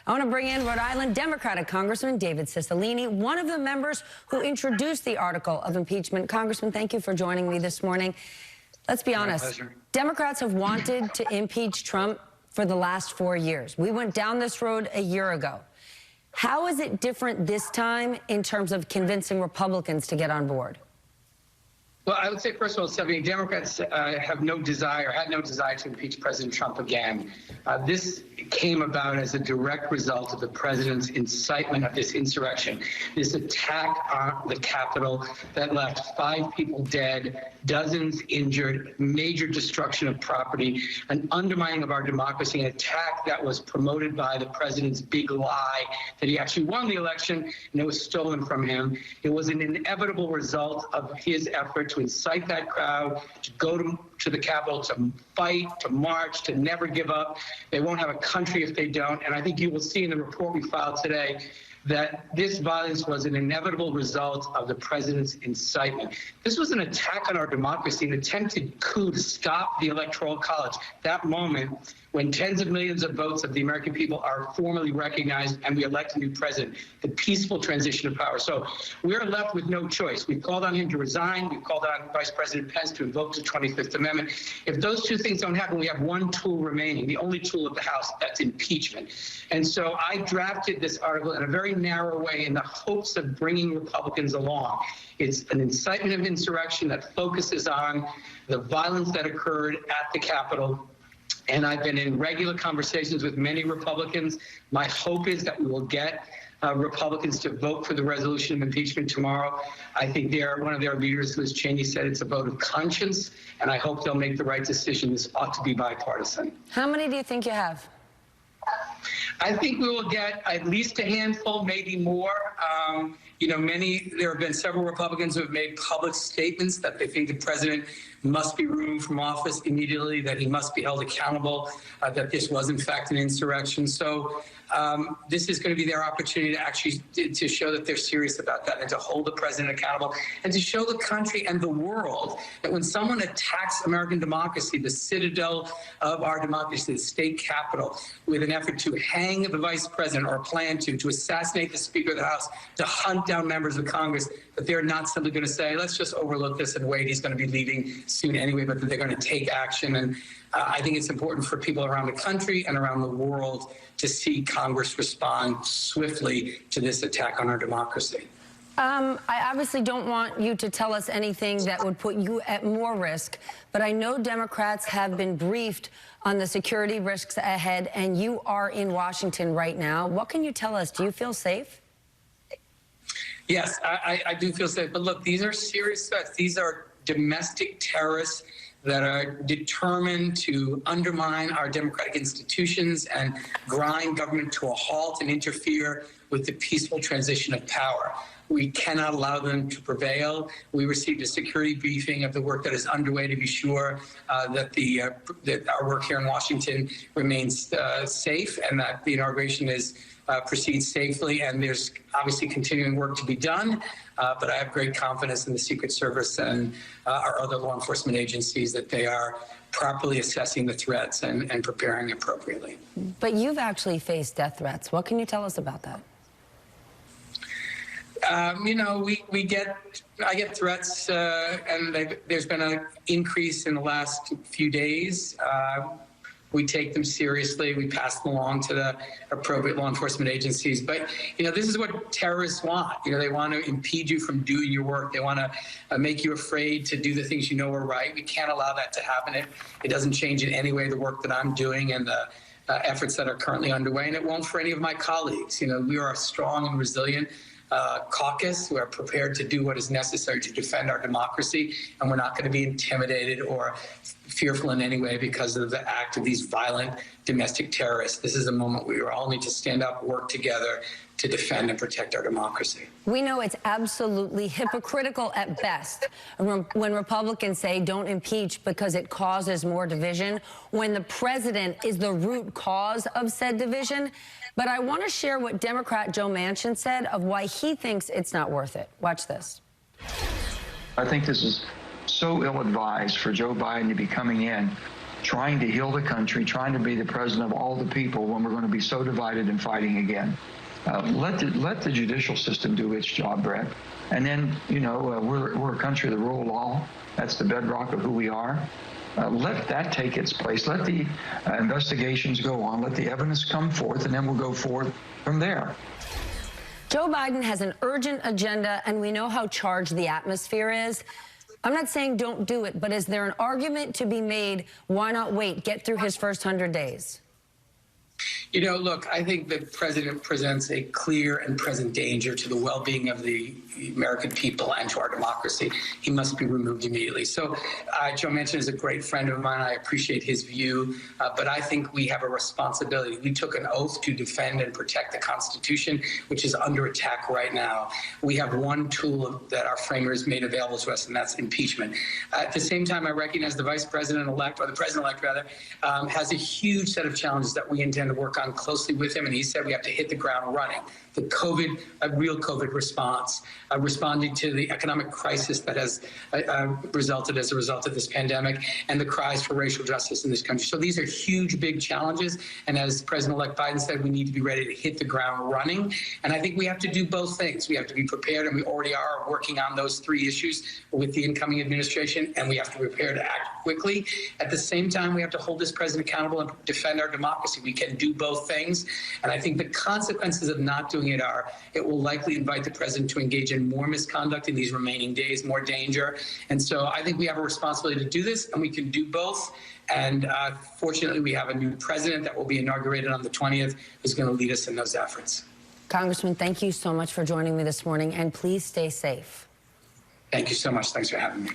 I want to bring in Rhode Island Democratic Congressman David Cicilline, one of the members who introduced the article of impeachment. Congressman, thank you for joining me this morning. Let's be honest. Democrats have wanted to impeach Trump for the last 4 years. We went down this road a year ago. How is it different this time in terms of convincing Republicans to get on board? Well, I would say, first of all, Stephanie, Democrats had no desire to impeach President Trump again. This came about as a direct result of the president's incitement of this insurrection, this attack on the Capitol that left 5 people dead, dozens injured, major destruction of property, an undermining of our democracy, an attack that was promoted by the president's big lie that he actually won the election and it was stolen from him. It was an inevitable result of his effort to incite that crowd to go to the Capitol, to fight, to march, to never give up. They won't have a country if they don't. And I think you will see in the report we filed today that this violence was an inevitable result of the president's incitement. This was an attack on our democracy, an attempted coup to stop the Electoral College. That moment when tens of millions of votes of the American people are formally recognized and we elect a new president, the peaceful transition of power. So we're left with no choice. We've called on him to resign. We've called on Vice President Pence to invoke the 25th Amendment. If those two things don't happen, we have one tool remaining, the only tool of the House, that's impeachment. And so I drafted this article in a very narrow way in the hopes of bringing Republicans along. It's an incitement of insurrection that focuses on the violence that occurred at the Capitol. And I've been in regular conversations with many Republicans. My hope is that we will get Republicans to vote for the resolution of impeachment tomorrow. I think one of their leaders, Liz Cheney, said it's a vote of conscience, and I hope they'll make the right decision. This ought to be bipartisan. How many do you think you have? I think we will get at least a handful, maybe more. There have been several Republicans who have made public statements that they think the president must be removed from office immediately, that he must be held accountable, that this was in fact an insurrection. So this is going to be their opportunity to actually to show that they're serious about that and to hold the president accountable and to show the country and the world that when someone attacks American democracy, the citadel of our democracy, the state capitol, with an effort to hang the vice president or a plan to assassinate the Speaker of the House, to hunt down members of Congress, that they're not simply going to say, let's just overlook this and wait, he's going to be leaving soon anyway, but that they're going to take action. And I think it's important for people around the country and around the world to see Congress respond swiftly to this attack on our democracy. I obviously don't want you to tell us anything that would put you at more risk, but I know Democrats have been briefed on the security risks ahead, and you are in Washington right now. What can you tell us? Do you feel safe? Yes, I do feel safe. But look, these are serious threats. These are domestic terrorists that are determined to undermine our democratic institutions and grind government to a halt and interfere with the peaceful transition of power. We cannot allow them to prevail. We received a security briefing of the work that is underway to be sure that our work here in Washington remains safe and that the inauguration proceeds safely. And there's obviously continuing work to be done, but I have great confidence in the Secret Service and our other law enforcement agencies that they are properly assessing the threats and preparing appropriately. But you've actually faced death threats. What can you tell us about that? I get threats, and there's been an increase in the last few days. We take them seriously. We pass them along to the appropriate law enforcement agencies. But, this is what terrorists want. They want to impede you from doing your work. They want to make you afraid to do the things you know are right. We can't allow that to happen. It doesn't change in any way the work that I'm doing and the efforts that are currently underway, and it won't for any of my colleagues. We are a strong and resilient caucus who are prepared to do what is necessary to defend our democracy, and we're not going to be intimidated or fearful in any way because of the act of these violent domestic terrorists. This is a moment we all need to stand up, work together to defend and protect our democracy. We know it's absolutely hypocritical at best when Republicans say don't impeach because it causes more division, when the president is the root cause of said division. But I want to share what Democrat Joe Manchin said of why he thinks it's not worth it. Watch this. I think this is so ill-advised for Joe Biden to be coming in trying to heal the country, trying to be the president of all the people when we're going to be so divided and fighting again. Let the judicial system do its job, Brett. And then, we're a country of the rule of law. That's the bedrock of who we are. Let that take its place. Let the investigations go on. Let the evidence come forth, and then we'll go forth from there. Joe Biden has an urgent agenda, and we know how charged the atmosphere is. I'm not saying don't do it, but is there an argument to be made? Why not wait? Get through his first 100 days. Look, I think the president presents a clear and present danger to the well-being of the American people and to our democracy. He must be removed immediately. So Joe Manchin is a great friend of mine. I appreciate his view, but I think we have a responsibility. We took an oath to defend and protect the Constitution, which is under attack right now. We have one tool that our framers made available to us, and that's impeachment. At the same time, I recognize the vice president-elect, or the president-elect rather, has a huge set of challenges that we intend to work on closely with him, and he said we have to hit the ground running. The COVID, a real COVID response, responding to the economic crisis that has resulted as a result of this pandemic, and the cries for racial justice in this country. So these are huge, big challenges, and as President-elect Biden said, we need to be ready to hit the ground running, and I think we have to do both things. We have to be prepared, and we already are working on those three issues with the incoming administration, and we have to be prepared to act quickly. At the same time, we have to hold this president accountable and defend our democracy. We can do both things, and I think the consequences of not doing it are, it will likely invite the president to engage in more misconduct in these remaining days, more danger. And so I think we have a responsibility to do this, and we can do both. And fortunately, we have a new president that will be inaugurated on the 20th who's going to lead us in those efforts. Congressman, thank you so much for joining me this morning, and please stay safe. Thank you so much. Thanks for having me.